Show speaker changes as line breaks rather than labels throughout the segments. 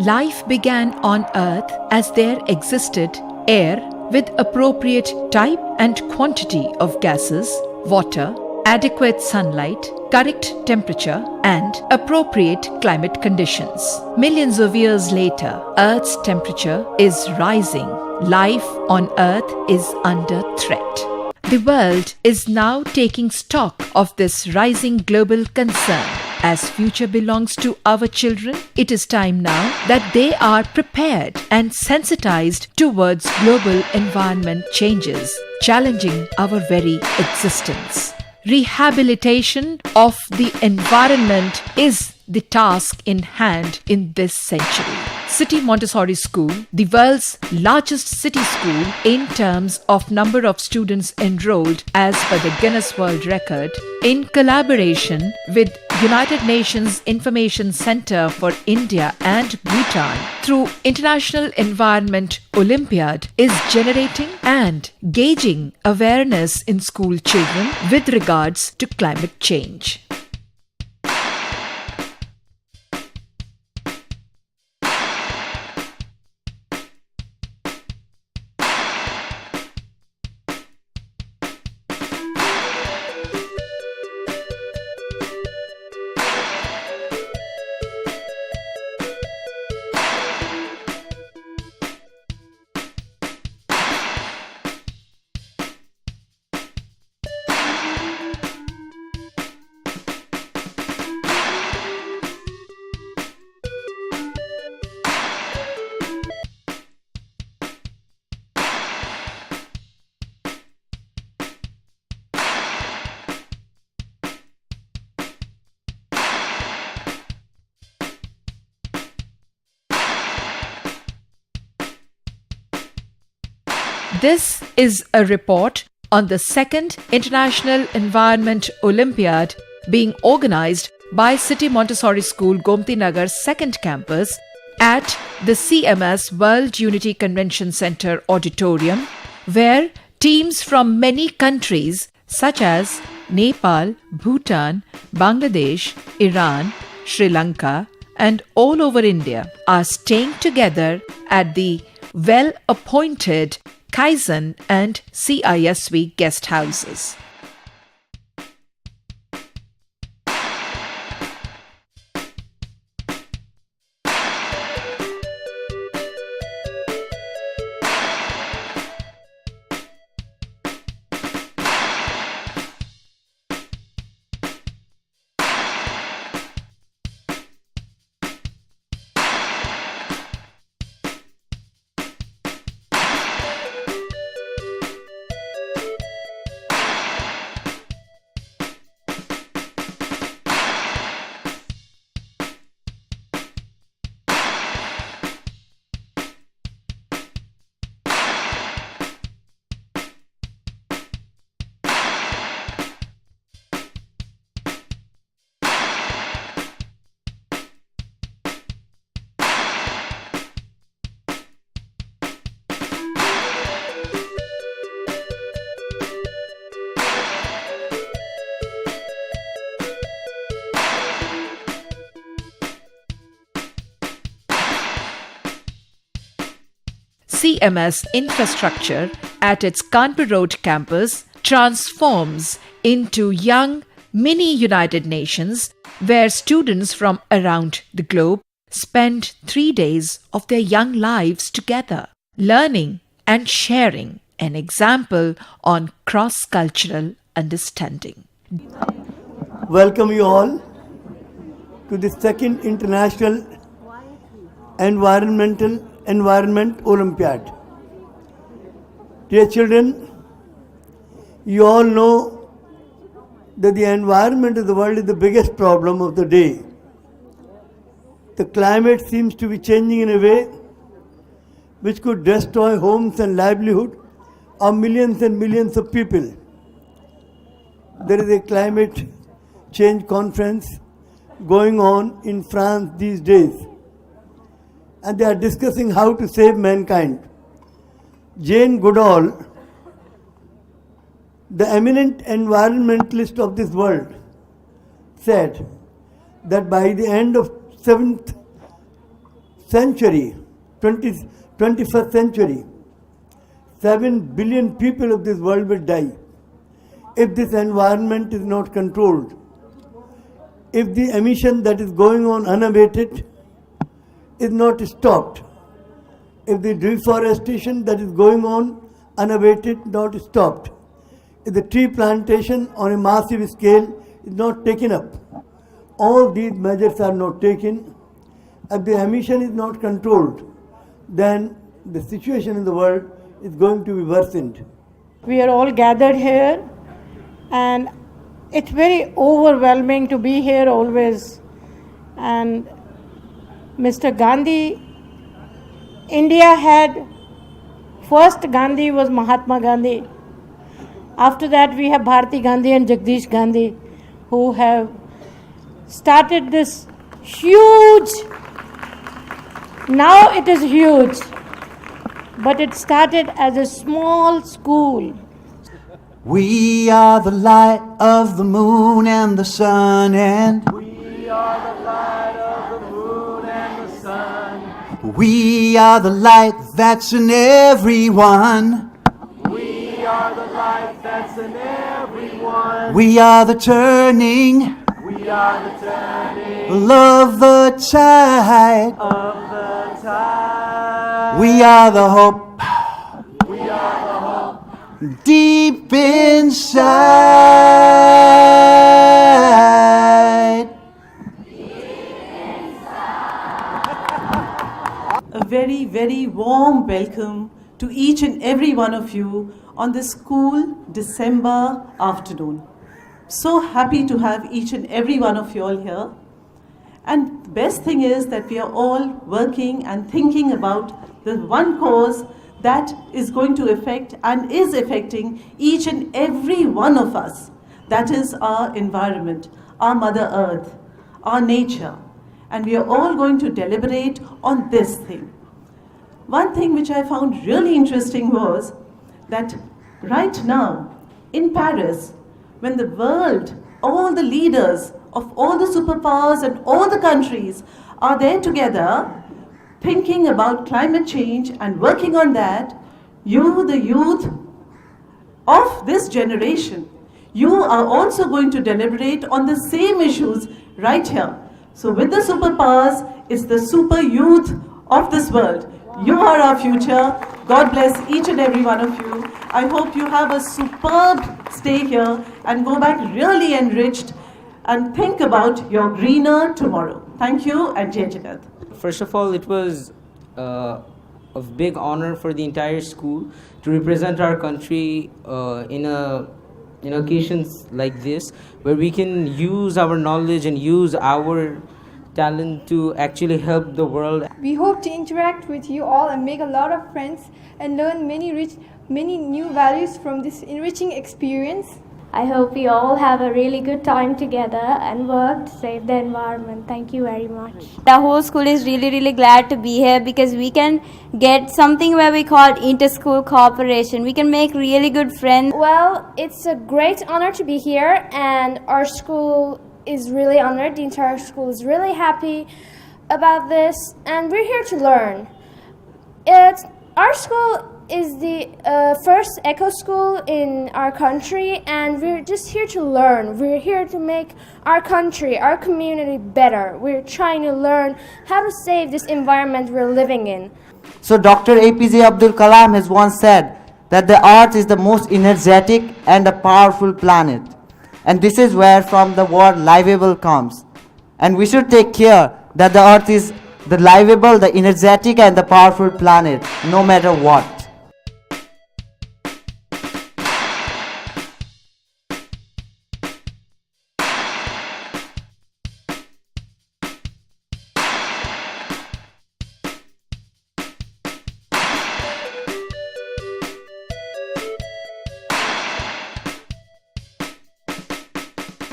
Life began on Earth as there existed air with appropriate type and quantity of gases, water, adequate sunlight, correct temperature, and appropriate climate conditions. Millions of years later, Earth's temperature is rising. Life on Earth is under threat. The world is now taking stock of this rising global concern. As future belongs to our children, it is time now that they are prepared and sensitized towards global environment changes, challenging our very existence. Rehabilitation of the environment is the task in hand in this century. City Montessori School, the world's largest city school in terms of number of students enrolled as per the Guinness World Record, in collaboration with United Nations Information Center for India and Bhutan through International Environment Olympiad, is generating and gauging awareness in school children with regards to climate change. This is a report on the second International Environment Olympiad being organized by City Montessori School, Gomti Nagar 2nd Campus at the CMS World Unity Convention Center Auditorium, where teams from many countries such as Nepal, Bhutan, Bangladesh, Iran, Sri Lanka, and all over India are staying together at the well-appointed Kaizen and CISV guest houses. CMS infrastructure at its Kanpur Road campus transforms into young mini United Nations, where students from around the globe spend 3 days of their young lives together, learning and sharing an example on cross-cultural understanding.
Welcome you all to the second International Environment Olympiad. Dear children, you all know that the environment of the world is the biggest problem of the day. The climate seems to be changing in a way which could destroy homes and livelihood of millions and millions of people. There is a climate change conference going on in France these days, and they are discussing how to save mankind. Jane Goodall, the eminent environmentalist of this world, said that by the end of 7th century, 21st century, 7 billion people of this world will die if this environment is not controlled. If the emission that is going on unabated is not stopped, if the deforestation that is going on unabated not stopped, if the tree plantation on a massive scale is not taken up, all these measures are not taken, if the emission is not controlled, then the situation in the world is going to be worsened.
We are all gathered here, and it's very overwhelming to be here always. And Mr. Gandhi, India had, first Gandhi was Mahatma Gandhi. After that we have Bharati Gandhi and Jagdish Gandhi, who have started this huge, now it is huge, but it started as a small school.
We are the light of the moon and the sun, and
We are the light of the moon and the sun.
we are the light that's in everyone.
We are the light that's in everyone.
We are the turning
We are the turning
of the tide.
of the tide.
We are the hope
We are the hope
deep inside.
A very, very warm welcome to each and every one of you on this cool December afternoon. So happy to have each and every one of you all here. And the best thing is that we are all working and thinking about the one cause that is going to affect and is affecting each and every one of us. That is our environment, our Mother Earth, our nature. And we are all going to deliberate on this thing. One thing which I found really interesting was that right now in Paris, when the world, all the leaders of all the superpowers and all the countries are there together thinking about climate change and working on that, you, the youth of this generation, you are also going to deliberate on the same issues right here. So with the superpowers, it's the super youth of this world. You are our future. God bless each and every one of you. I hope you have a superb stay here and go back really enriched and think about your greener tomorrow. Thank you and Jai Jagat.
First of all, it was a big honor for the entire school to represent our country in occasions like this, where we can use our knowledge and use our talent to actually help the world.
We hope to interact with you all and make a lot of friends and learn many new values from this enriching experience.
I hope we all have a really good time together and work to save the environment. Thank you very much.
The whole school is really glad to be here because we can get something where we call inter-school cooperation. We can make really good friends.
Well, it's a great honor to be here, and our school is really honored. The entire school is really happy about this, and we're here to learn. Our school is the first eco school in our country, and we're just here to learn. We're here to make our country, our community better. We're trying to learn how to save this environment we're living in.
So Dr. APJ Abdul Kalam has once said that the earth is the most energetic and a powerful planet. And this is where from the word livable comes. And we should take care that the earth is the livable, the energetic and the powerful planet, no matter what.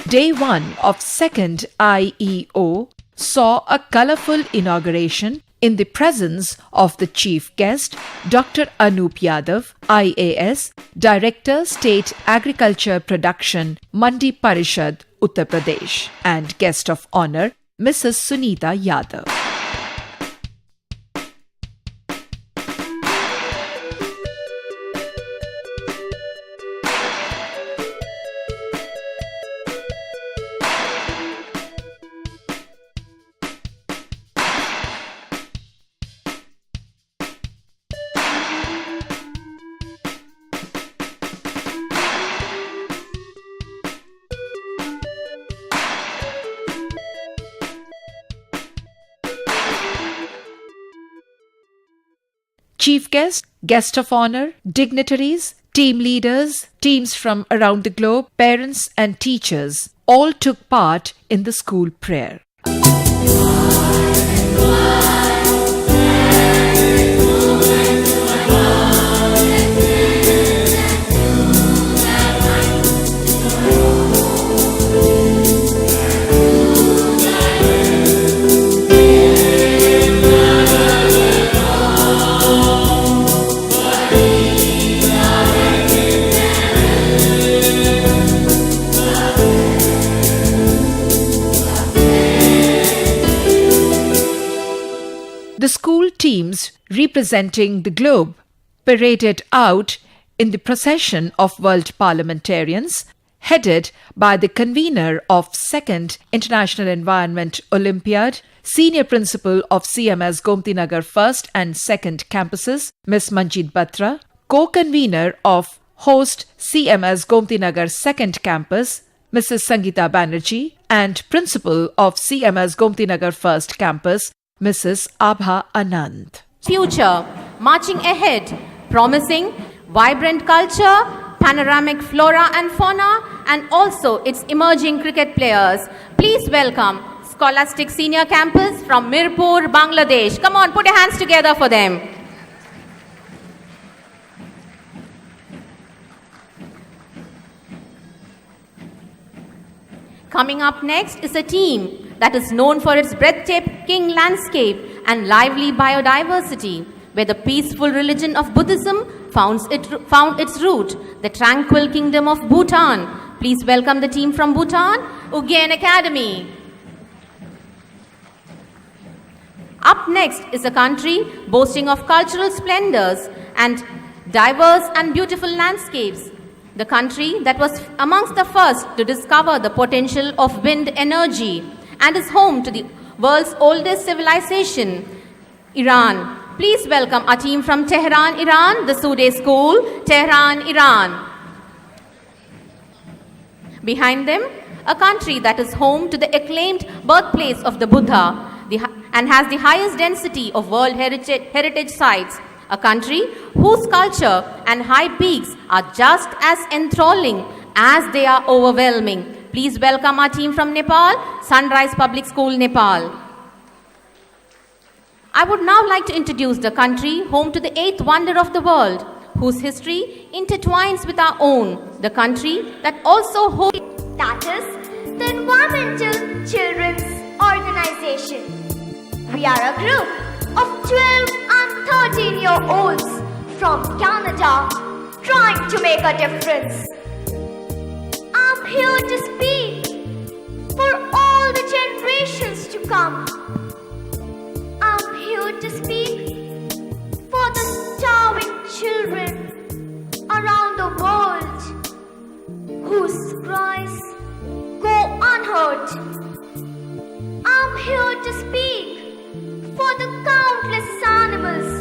Day 1 of 2nd IEO saw a colourful inauguration in the presence of the chief guest, Dr. Anup Yadav, IAS, Director State Agriculture Production, Mandi Parishad, Uttar Pradesh, and guest of honour, Mrs. Sunita Yadav. Chief guest, guest of honor, dignitaries, team leaders, teams from around the globe, parents and teachers all took part in the school prayer. The school teams representing the globe paraded out in the procession of world parliamentarians, headed by the convener of 2nd International Environment Olympiad, senior principal of CMS Gomtinagar 1st and 2nd campuses, Ms. Manjeet Batra, co-convener of host CMS Gomtinagar 2nd campus, Mrs. Sangeeta Banerjee, and principal of CMS Gomtinagar 1st campus, Mrs. Abha Anand.
Future, marching ahead, promising vibrant culture, panoramic flora and fauna, and also its emerging cricket players. Please welcome Scholastic Senior Campus from Mirpur, Bangladesh. Come on, put your hands together for them. Coming up next is a team that is known for its breathtaking landscape and lively biodiversity, where the peaceful religion of Buddhism found its root, the tranquil kingdom of Bhutan. Please welcome the team from Bhutan, Ugyen Academy. Up next is a country boasting of cultural splendors and diverse and beautiful landscapes. The country that was amongst the first to discover the potential of wind energy and is home to the world's oldest civilization, Iran. Please welcome our team from Tehran, Iran, the Sude School, Tehran, Iran. Behind them, a country that is home to the acclaimed birthplace of the Buddha and has the highest density of World Heritage Sites. A country whose culture and high peaks are just as enthralling as they are overwhelming. Please welcome our team from Nepal, Sunrise Public School, Nepal. I would now like to introduce the country home to the 8th wonder of the world, whose history intertwines with our own, the country that also holds...
That is the Environmental Children's Organization. We are a group of 12 and 13-year-olds from Canada trying to make a difference. I'm here to speak for all the generations to come. I'm here to speak for the starving children around the world whose cries go unheard. I'm here to speak for the countless animals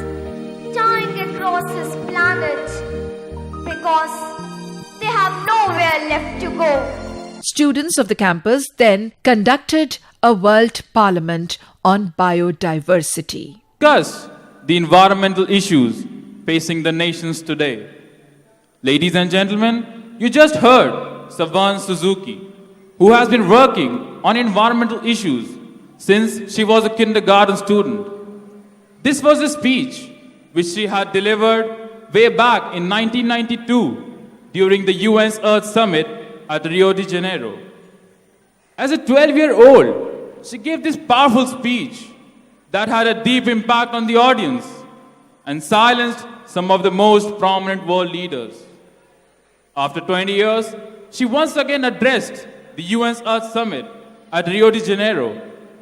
dying across this planet because they have nowhere left to go.
Students of the campus then conducted a World Parliament on biodiversity.
Discuss the environmental issues facing the nations today. Ladies and gentlemen, you just heard Savan Suzuki, who has been working on environmental issues since she was a kindergarten student. This was a speech which she had delivered way back in 1992 during the UN's Earth Summit at Rio de Janeiro. As a 12-year-old, she gave this powerful speech that had a deep impact on the audience and silenced some of the most prominent world leaders. After 20 years, she once again addressed the UN's Earth Summit at Rio de Janeiro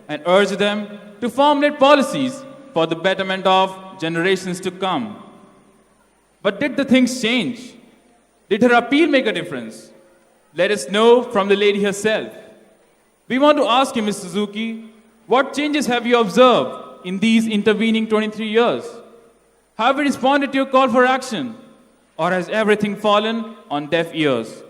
and urged them to formulate policies for the betterment of generations to come. But did the things change? Did her appeal make a difference? Let us know from the lady herself. We want to ask you, Ms. Suzuki, what changes have you observed in these intervening 23 years? Have you responded to your call for action? Or has everything fallen on deaf ears?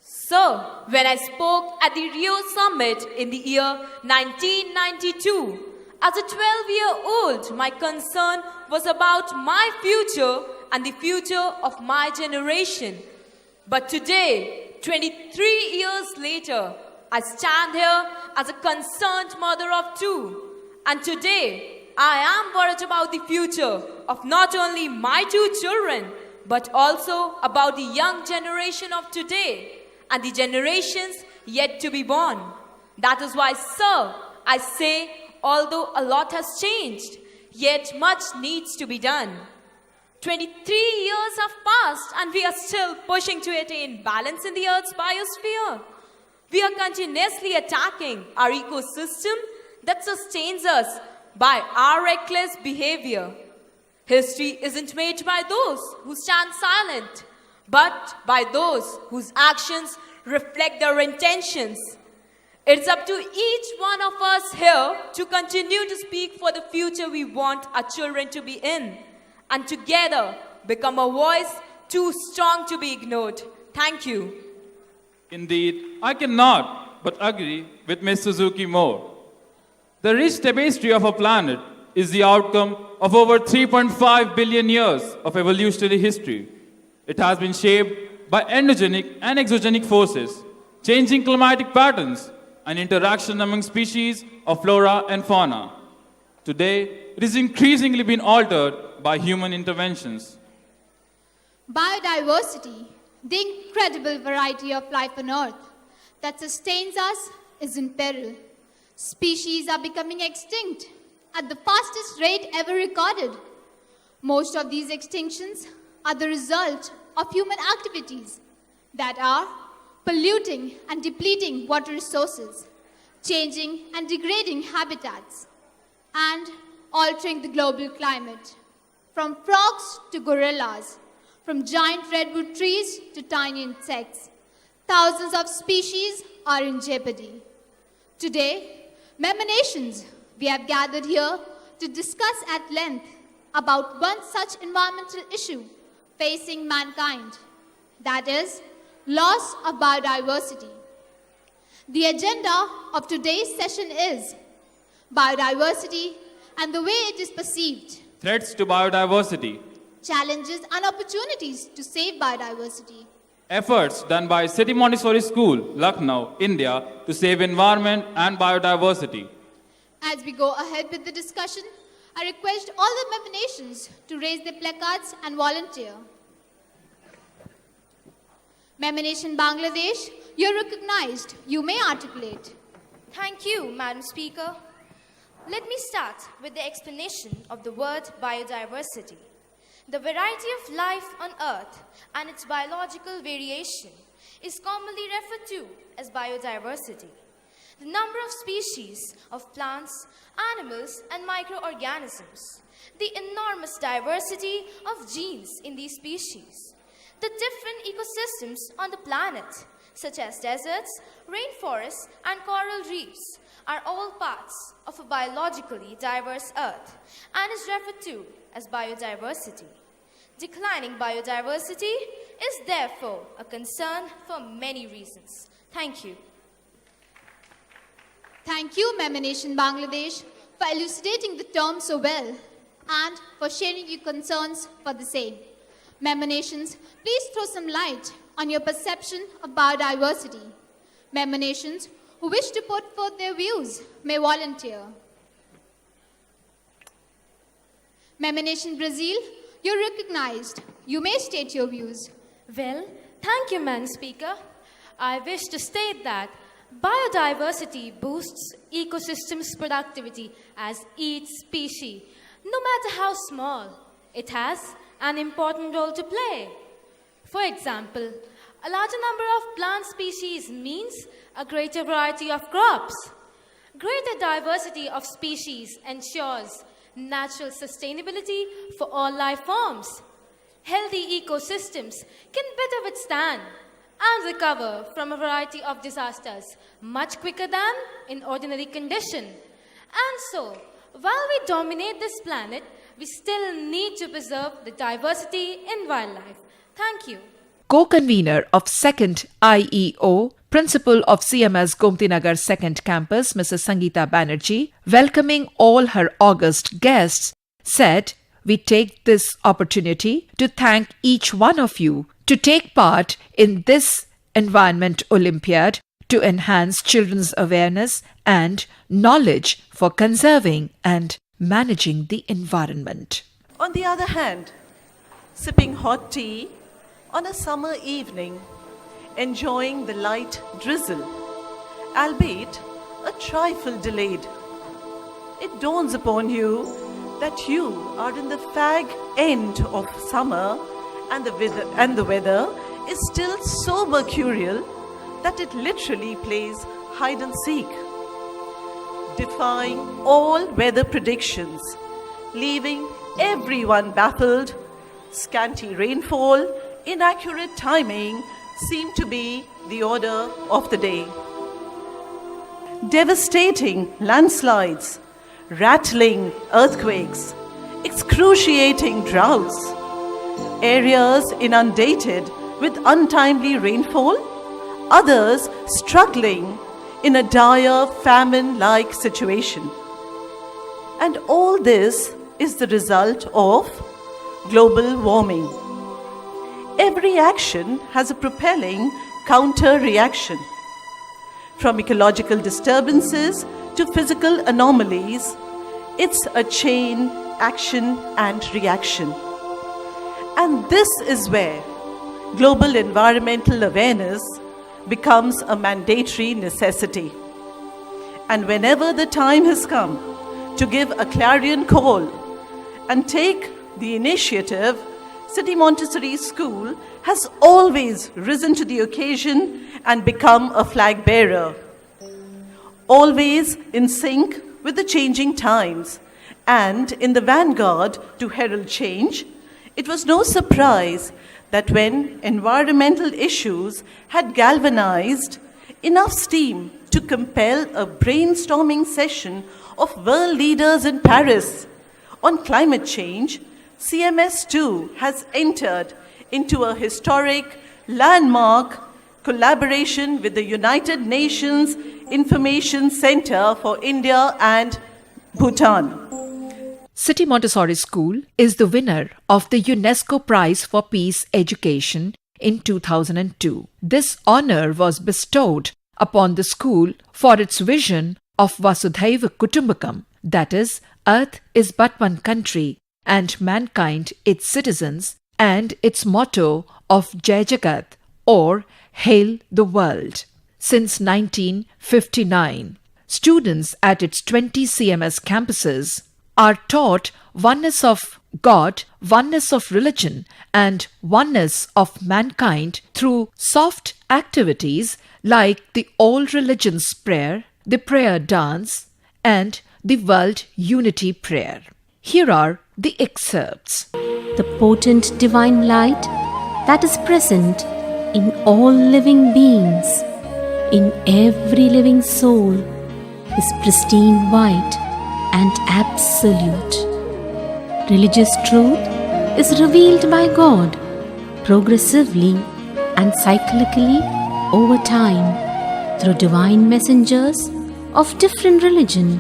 Sir, when I spoke at the Rio Summit in the year 1992, as a 12-year-old, my concern was about my future and the future of my generation. But today, 23 years later, I stand here as a concerned mother of two. And today, I am worried about the future of not only my two children, but also about the young generation of today and the generations yet to be born. That is why, sir, I say, although a lot has changed, yet much needs to be done. 23 years have passed and we are still pushing to attain balance in the Earth's biosphere. We are continuously attacking our ecosystem that sustains us by our reckless behavior. History isn't made by those who stand silent, but by those whose actions reflect their intentions. It's up to each one of us here to continue to speak for the future we want our children to be in, and together become a voice too strong to be ignored. Thank you.
Indeed, I cannot but agree with Ms. Suzuki more. The rich tapestry of our planet is the outcome of over 3.5 billion years of evolutionary history. It has been shaped by endogenic and exogenic forces, changing climatic patterns, and interaction among species of flora and fauna. Today, it is increasingly being altered by human interventions.
Biodiversity, the incredible variety of life on Earth that sustains us, is in peril. Species are becoming extinct at the fastest rate ever recorded. Most of these extinctions are the result of human activities that are polluting and depleting water resources, changing and degrading habitats, and altering the global climate. From frogs to gorillas, from giant redwood trees to tiny insects, thousands of species are in jeopardy. Today, member nations, we have gathered here to discuss at length about one such environmental issue facing mankind, that is, loss of biodiversity. The agenda of today's session is biodiversity and the way it is perceived,
Threats to biodiversity.
challenges and opportunities to save biodiversity.
Efforts done by City Montessori School, Lucknow, India to save environment and biodiversity.
As we go ahead with the discussion, I request all the member nations to raise their placards and volunteer. Member Nation Bangladesh, you're recognized. You may articulate.
Thank you, Madam Speaker. Let me start with the explanation of the word biodiversity. The variety of life on Earth and its biological variation is commonly referred to as biodiversity. The number of species of plants, animals, and microorganisms, the enormous diversity of genes in these species, the different ecosystems on the planet, such as deserts, rainforests, and coral reefs, are all parts of a biologically diverse Earth and is referred to as biodiversity. Declining biodiversity is therefore a concern for many reasons. Thank you.
Thank you, Member Nation Bangladesh, for elucidating the term so well and for sharing your concerns for the same. Member nations, please throw some light on your perception of biodiversity. Member nations who wish to put forth their views may volunteer. Member Nation Brazil, you're recognized. You may state your views.
Well, thank you, Madam Speaker. I wish to state that biodiversity boosts ecosystems' productivity as each species, no matter how small, it has an important role to play. For example, a larger number of plant species means a greater variety of crops. Greater diversity of species ensures natural sustainability for all life forms. Healthy ecosystems can better withstand and recover from a variety of disasters much quicker than in ordinary condition. And so, while we dominate this planet, we still need to preserve the diversity in wildlife. Thank you.
Co-convener of 2nd IEO, Principal of CMS Gomtinagar 2nd Campus, Mrs. Sangeeta Banerjee, welcoming all her august guests, said, we take this opportunity to thank each one of you to take part in this Environment Olympiad to enhance children's awareness and knowledge for conserving and managing the environment.
On the other hand, sipping hot tea on a summer evening, enjoying the light drizzle, albeit a trifle delayed, it dawns upon you that you are in the fag end of summer and the weather is still so mercurial that it literally plays hide and seek, defying all weather predictions, leaving everyone baffled. Scanty rainfall, inaccurate timing seem to be the order of the day. Devastating landslides, rattling earthquakes, excruciating droughts, areas inundated with untimely rainfall, others struggling in a dire famine-like situation. And all this is the result of global warming. Every action has a propelling counter-reaction. From ecological disturbances to physical anomalies, it's a chain action and reaction. And this is where global environmental awareness becomes a mandatory necessity. And whenever the time has come to give a clarion call and take the initiative, City Montessori School has always risen to the occasion and become a flag bearer, always in sync with the changing times and in the vanguard to herald change. It was no surprise that when environmental issues had galvanized enough steam to compel a brainstorming session of world leaders in Paris on climate change, CMS too has entered into a historic, landmark collaboration with the United Nations Information Center for India and Bhutan.
City Montessori School is the winner of the UNESCO Prize for Peace Education in 2002. This honor was bestowed upon the school for its vision of Vasudhaiva Kutumbakam, that is, Earth is but one country and mankind its citizens, and its motto of Jai Jagat, or Hail the World. Since 1959, students at its 20 CMS campuses are taught oneness of God, oneness of religion, and oneness of mankind through soft activities like the All Religions Prayer, the Prayer Dance, and the World Unity Prayer. Here are the excerpts.
The potent divine light that is present in all living beings, in every living soul, is pristine white and absolute. Religious truth is revealed by God progressively and cyclically over time through divine messengers of different religion: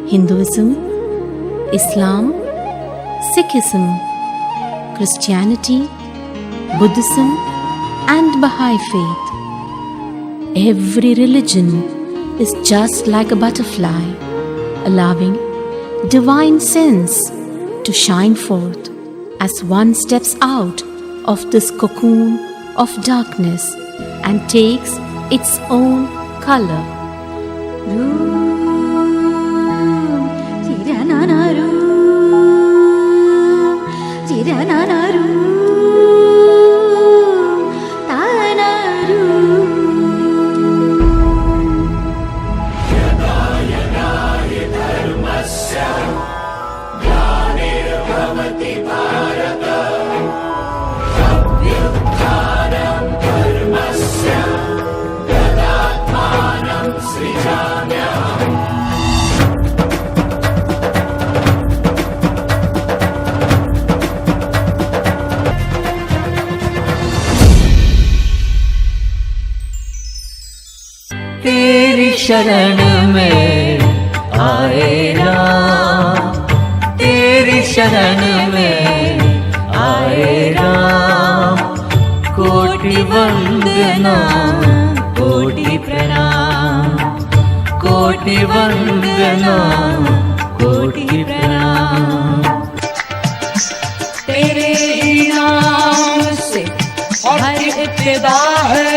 Hinduism, Islam, Sikhism, Christianity, Buddhism, and Baha'i faith. Every religion is just like a butterfly, allowing divine sense to shine forth as one steps out of this cocoon of darkness and takes its own color.
तेरी शरण में आए ना, तेरी शरण शरण में आए राम। कोटि वंदना कोटि प्रणाम, कोटि वंदना कोटि प्रणाम। तेरे ही नाम से हर इब्तिदा है,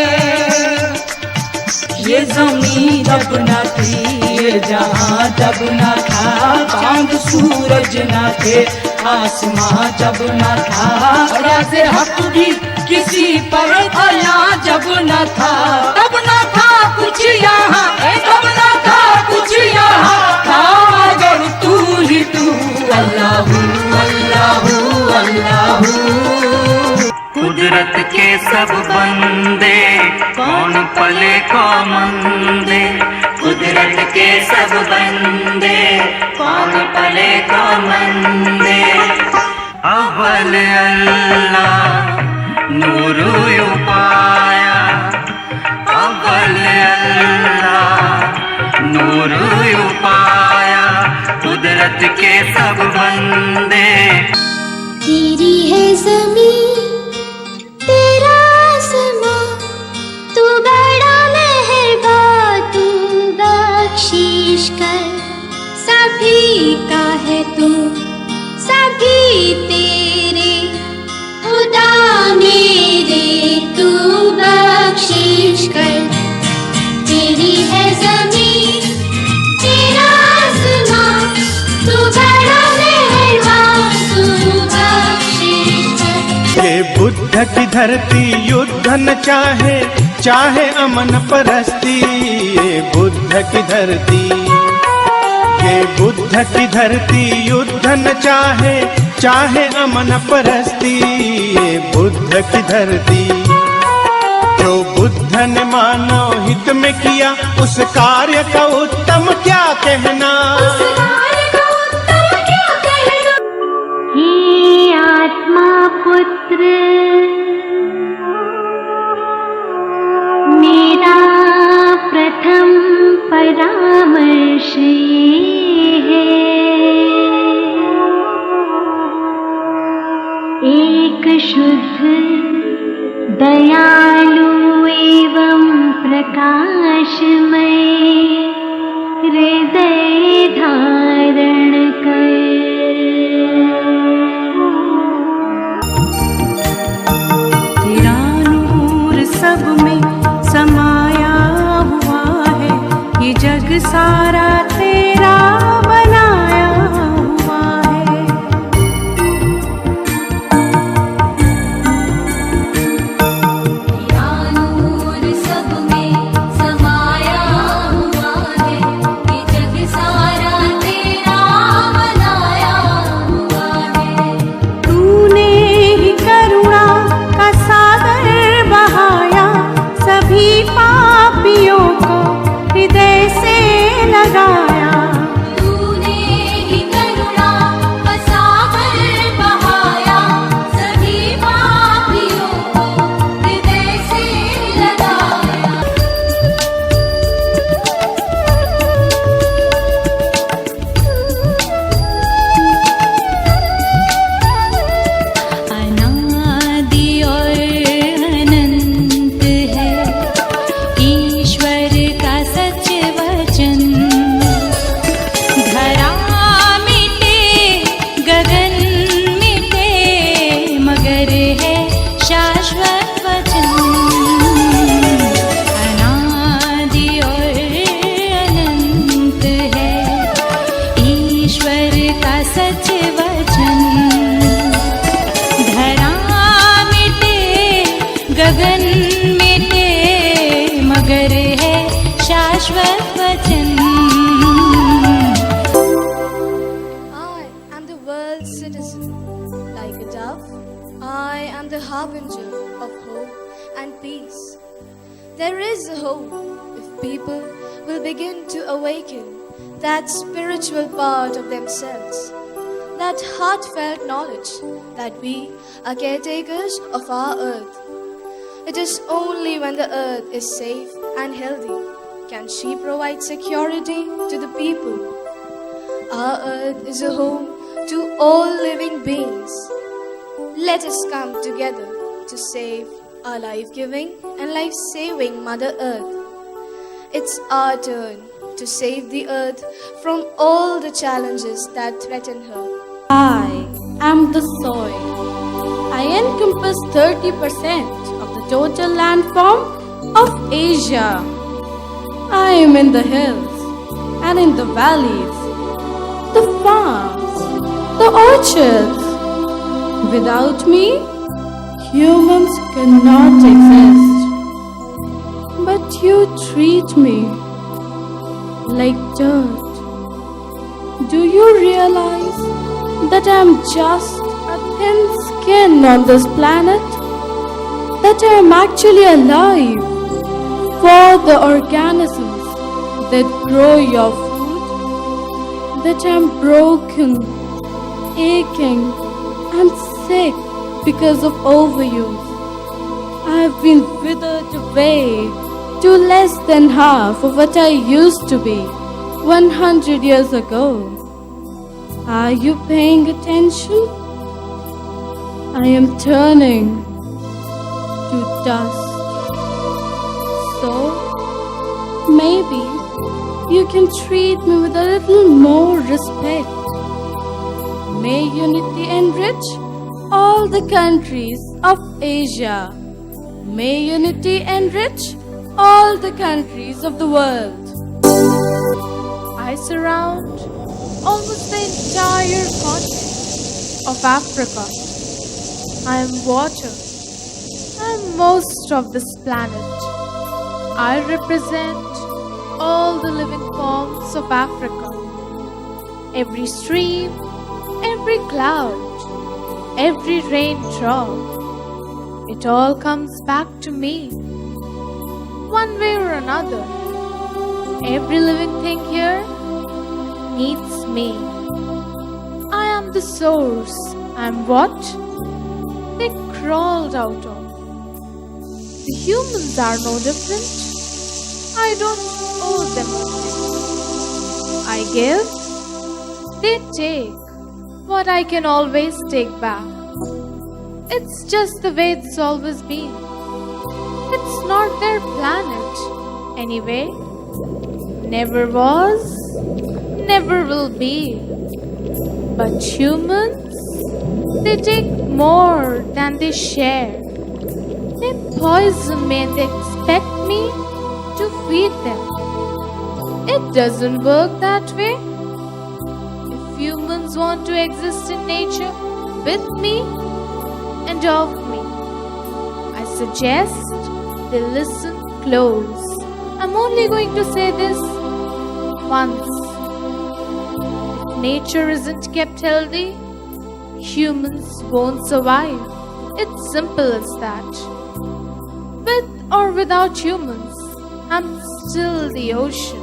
ये ज़मीं जब न थी, ये जहां जब न था, चांद सूरज न थे, आसमां जब न था, राज़े हक भी किसी पर आया जब न था, तब न था कुछ यहाँ, तब न था कुछ यहाँ, था मगर तू ही तू। अल्लाहू अल्लाहू अल्लाहू। कुदरत के सब बंदे कौन पले को मंदे, कुदरत के सब बंदे कौन पले को मंदे। अव्वल अल्लाह नूर पाया, अव्वल अल्लाह नूर पाया, कुदरत के सब बंदे।
तेरी है ज़मीं तेरा आसमां, तू बड़ा मेहरबान, तू बख्शिश कर, सभी का है तू, सभी तेरे खुदा मेरे, तू बख्शिश कर। तेरी है ज़मीं तेरा आसमां, तू बड़ा मेहरबान, तू बख्शिश कर।
ये बुद्ध की धरती युद्ध न चाहे, चाहे अमन परस्ती। ये बुद्ध की धरती, ये बुद्ध की धरती युद्ध न चाहे, चाहे अमन परस्ती। ये बुद्ध की धरती, जो बुद्ध ने मानव हित में किया, उस कार्य का उत्तम क्या कहना।
हे आत्मा पुत्र मेरा प्रथम परामर्श ये है, एक शुद्ध दयालु एवं प्रकाशमय हृदय धारण कर।
तेरा नूर सब में समाया हुआ है, ये जग सारा तेरा बनाया हुआ है।
तेरा नूर सब में समाया हुआ है, ये जग सारा तेरा बनाया हुआ है।
तूने ही करुणा का सागर बहाया, सभी पापियों को हृदय से लगाया।
तूने ही करुणा का सागर बहाया, सभी पापियों को हृदय से लगाया।
अनादि और अनंत है ईश्वर का सच वचन, धरा मिटे गगन मिटे मगर है शाश्वत वचन। अनादि और अनंत है ईश्वर का सच वचन, धरा मिटे गगन मिटे मगर है शाश्वत वचन।
I am the world's citizen. Like a dove, I am the harbinger of hope and peace. There is a hope if people will begin to awaken that spiritual part of themselves, that heartfelt knowledge that we are caretakers of our earth. It is only when the earth is safe and healthy can she provide security to the people. Our earth is a home
to all living beings. Let us come together to save our life-giving and life-saving Mother Earth. It's our turn to save the earth from all the challenges that threaten her.
I am the soil. I encompass 30% of the total landform of Asia. I am in the hills and in the valleys, the farms, the orchards. Without me, humans cannot exist. But you treat me like dirt. Do you realize that I'm just a thin skin on this planet? That I'm actually alive for the organisms that grow your food? That I'm broken, aching, and sick because of overuse? I've been withered away to less than half of what I used to be 100 years ago. Are you paying attention? I am turning to dust. So, maybe you can treat me with a little more respect. May unity enrich all the countries of Asia. May unity enrich all the countries of the world.
I surround almost the entire continent of Africa. I am water. I am most of this planet. I represent all the living forms of Africa. Every stream, every cloud, every raindrop. It all comes back to me, one way or another. Every living thing here needs me. I am the source. I am what they crawled out of. The humans are no different. I don't owe them anything. I give, they take what I can always take back. It's just the way it's always been. It's not their planet, anyway. Never was, never will be. But humans, they take more than they share. They poison me and they expect me to feed them. It doesn't work that way. If humans want to exist in nature with me and of me, I suggest they listen close. I'm only going to say this once. If nature isn't kept healthy, humans won't survive. It's simple as that. With or without humans, I'm still the ocean.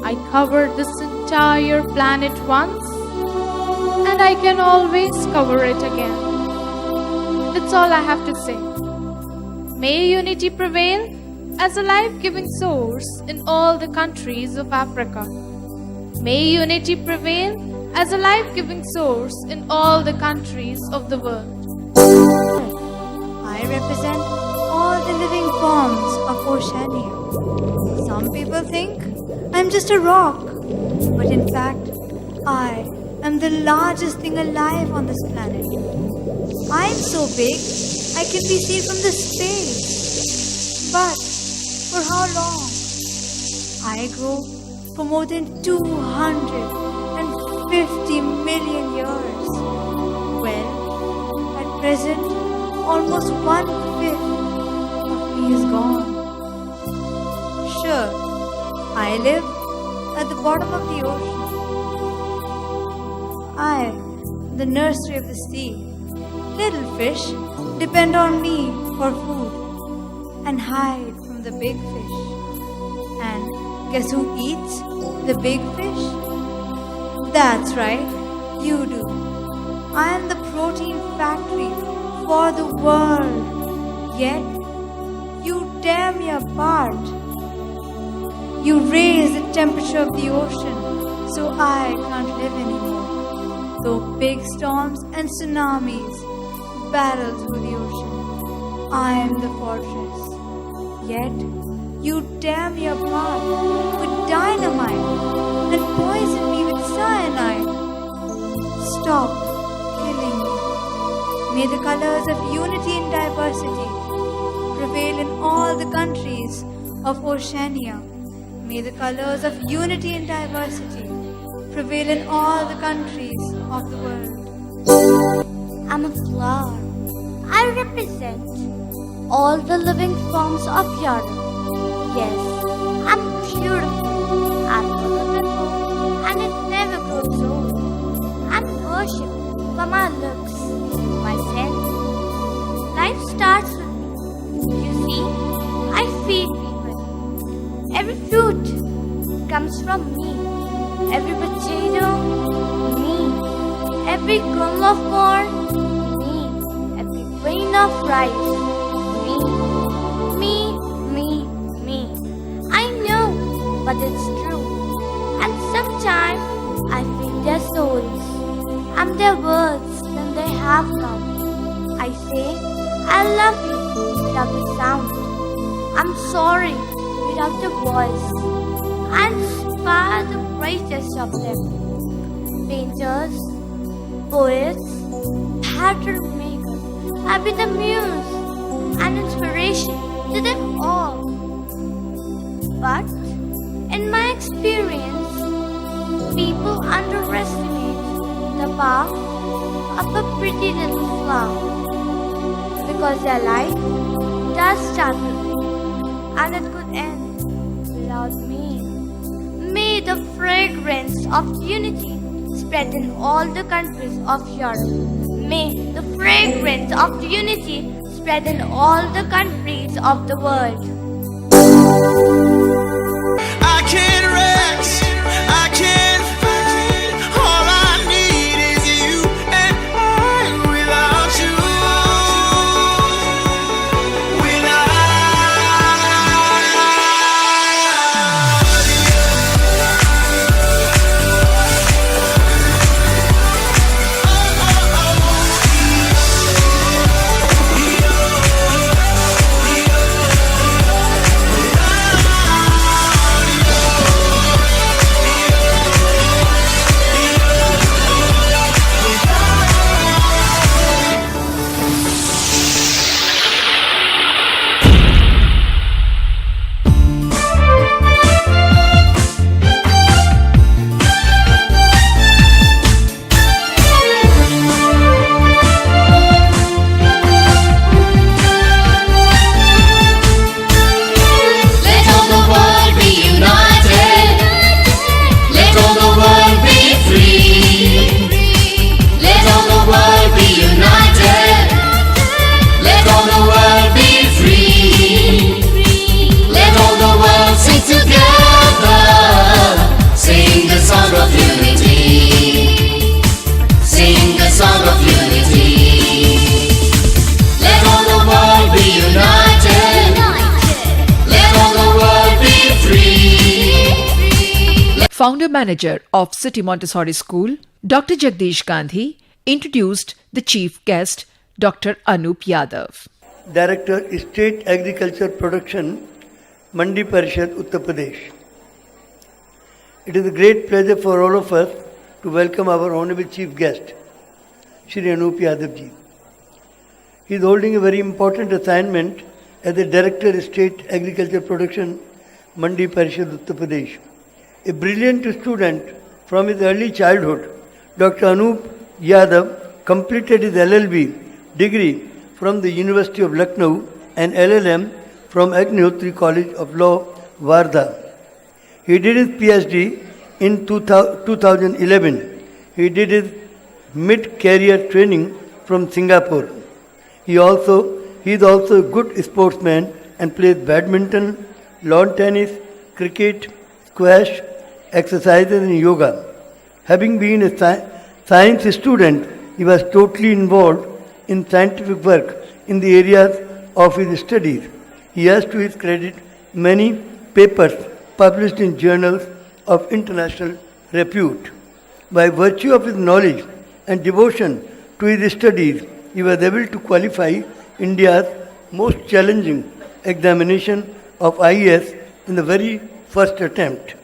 I covered this entire planet once, and I can always cover it again. That's all I have to say. May unity prevail as a life-giving source in all the countries of Africa. May unity prevail as a life-giving source in all the countries of the world.
I represent all the living forms of Oceania. Some people think I'm just a rock, but in fact, I am the largest thing alive on this planet. I'm so big, I can be seen from the space. But for how long? I grow for more than 250 million years. Well, at present, almost 1/5 of me is gone. Sure, I live at the bottom of the ocean. I, the nursery of the sea. Little fish depend on me for food and hide from the big fish. And guess who eats the big fish? That's right, you do. I am the protein factory for the world. Yet, you tear me apart. You raise the temperature of the ocean so I can't live anymore. Though big storms and tsunamis barrel through the ocean, I am the fortress. Yet you tear me apart with dynamite and poison me with cyanide. Stop killing me. May the colors of unity and diversity prevail in all the countries of Oceania. May the colors of unity and diversity prevail in all the countries of the world.
I'm a flower. I represent all the living forms of Europe. Yes, I'm beautiful. I'm beautiful, and it never grows old. I'm worshipped for my looks, my sense. Life starts with me. You see, I feed people. Every fruit comes from me. Every potato, me. Every kernel of corn, me. Every grain of rice, me. Me. I know, but it's true. And sometimes I feel their souls. I'm their words when they have come. I say, I love you without the sound. I'm sorry without the voice. I inspire the greatest of them. Painters, poets, pattern makers. I've been the muse and inspiration to them all. But in my experience, people underestimate the power of a pretty little flower, because their life does start with me, and it could end without me. May the fragrance of unity spread in all the countries of Europe. May the fragrance of unity spread in all the countries of the world.
I can't rest, I can't fight. All I need is you and I without you.
Founder-manager of City Montessori School, Dr. Jagdish Gandhi, introduced the chief guest, Dr. Anup Yadav.
Director, State Agriculture Production, Mandi Parishad, Uttar Pradesh. It is a great pleasure for all of us to welcome our honorable chief guest, Shri Anup Yadav ji. He is holding a very important assignment as the Director, State Agriculture Production, Mandi Parishad, Uttar Pradesh. A brilliant student from his early childhood, Dr. Anup Yadav completed his LLB degree from the University of Lucknow and LLM from Agnihotri College of Law, Wardha. He did his PhD in 2011. He did his mid-career training from Singapore. He is also a good sportsman and plays badminton, lawn tennis, cricket, squash, exercises and yoga. Having been a science student, he was totally involved in scientific work in the areas of his studies. He has to his credit many papers published in journals of international repute. By virtue of his knowledge and devotion to his studies, he was able to qualify India's most challenging examination of IES in the very first attempt.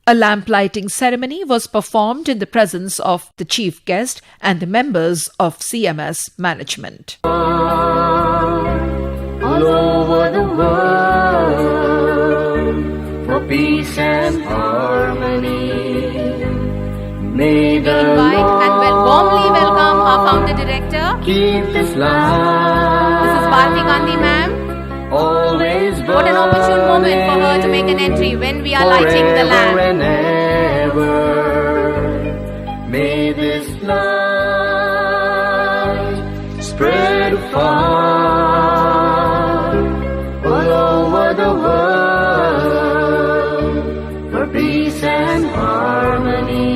A lamplighting ceremony was performed in the presence of the chief guest and the members of CMS management.
All over the world for peace and harmony. May
We invite and warmly welcome our founder director.
keep this life.
This is Bharati Gandhi ma'am.
Always
What an opportune moment for her to make an entry when we are lighting the lamp.
and ever. May this light spread far all over the world for peace and harmony.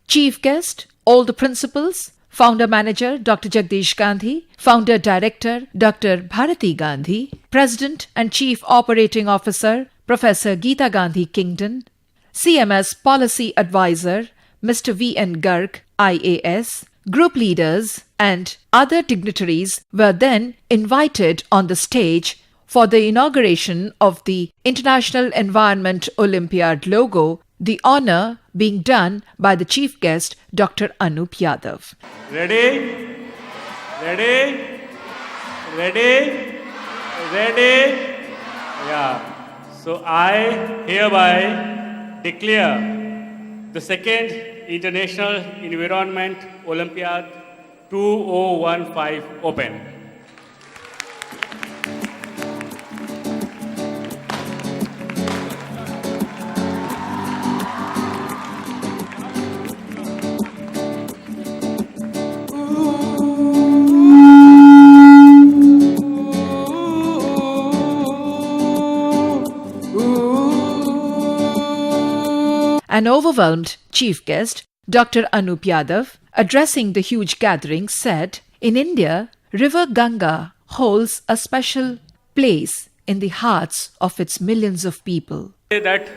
Chief guest, all the principals, founder manager Dr. Jagdish Gandhi, founder director Dr. Bharati Gandhi, president and chief operating officer Professor Geeta Gandhi Kingdon, CMS policy advisor Mr. V.N. Garg, IAS, group leaders and other dignitaries were then invited on the stage for the inauguration of the International Environment Olympiad logo, the honor being done by the chief guest, Dr. Anup Yadav.
Ready? Ready? Ready? Ready? Yeah. So I hereby declare the second International Environment Olympiad 2015 open.
An overwhelmed chief guest, Dr. Anup Yadav, addressing the huge gathering, said, "In India, River Ganga holds a special place in the hearts of its millions of people."
That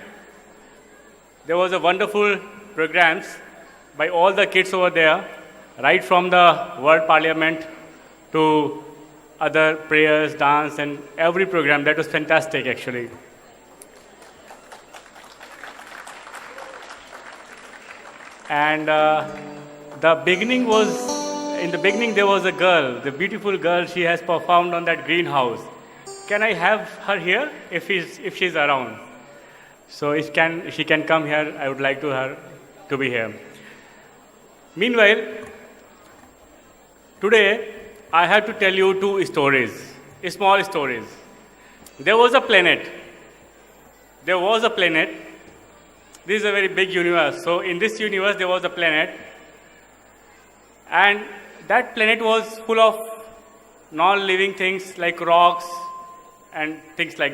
there was a wonderful programs by all the kids over there, right from the World Parliament to other prayers, dance, and every program. That was fantastic, actually. And the beginning was, in the beginning there was a girl, the beautiful girl, she has performed on that greenhouse. Can I have her here if she's around? So if she can come here, I would like her to be here. Meanwhile, Today, I have to tell you two stories, small stories. There was a planet. There was a planet. This is a very big universe. So in this universe, there was a planet. And that planet was full of non-living things like rocks and things like that.